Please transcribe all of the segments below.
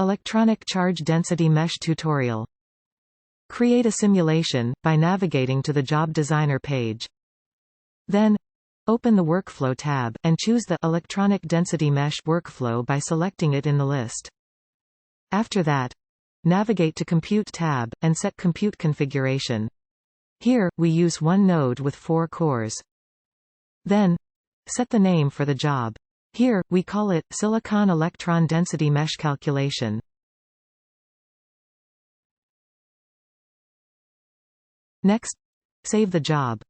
Electronic charge density mesh tutorial. Create a simulation, by navigating to the Job Designer page. Then, open the Workflow tab, and choose the Electronic Density Mesh workflow by selecting it in the list. After that, navigate to Compute tab, and set Compute Configuration. Here, we use one node with 4 cores. Then, set the name for the job. Here, we call it Silicon Electron Density Mesh Calculation. Next, save the job.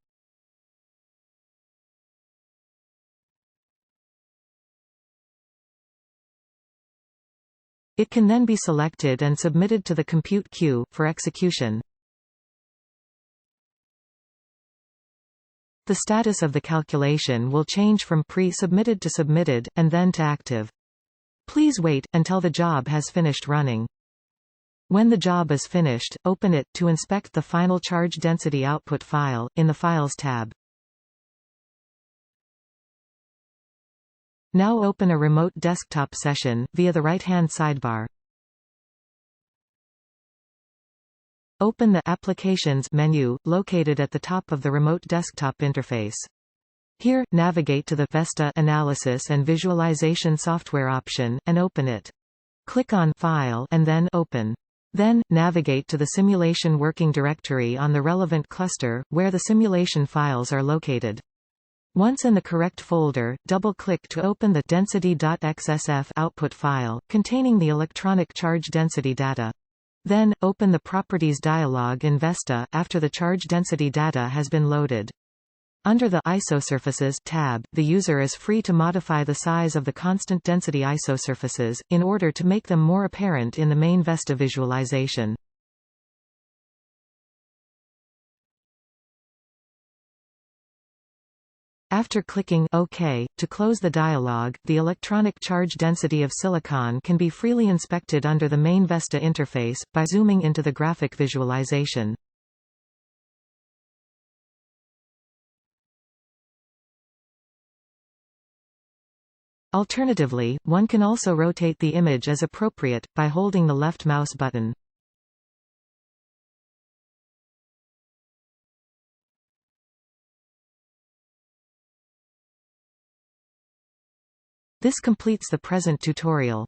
It can then be selected and submitted to the compute queue, for execution. The status of the calculation will change from pre-submitted to submitted, and then to active. Please wait, until the job has finished running. When the job is finished, open it, to inspect the final charge density output file, in the Files tab. Now open a remote desktop session, via the right-hand sidebar. Open the Applications menu, located at the top of the remote desktop interface. Here, navigate to the Vesta Analysis and Visualization Software option, and open it. Click on File and then Open. Then, navigate to the Simulation Working Directory on the relevant cluster, where the simulation files are located. Once in the correct folder, double-click to open the density.xsf output file, containing the electronic charge density data. Then, open the Properties dialog in Vesta, after the charge density data has been loaded. Under the Isosurfaces tab, the user is free to modify the size of the constant density isosurfaces, in order to make them more apparent in the main Vesta visualization. After clicking OK, to close the dialog, the electronic charge density of silicon can be freely inspected under the main Vesta interface, by zooming into the graphic visualization. Alternatively, one can also rotate the image as appropriate, by holding the left mouse button. This completes the present tutorial.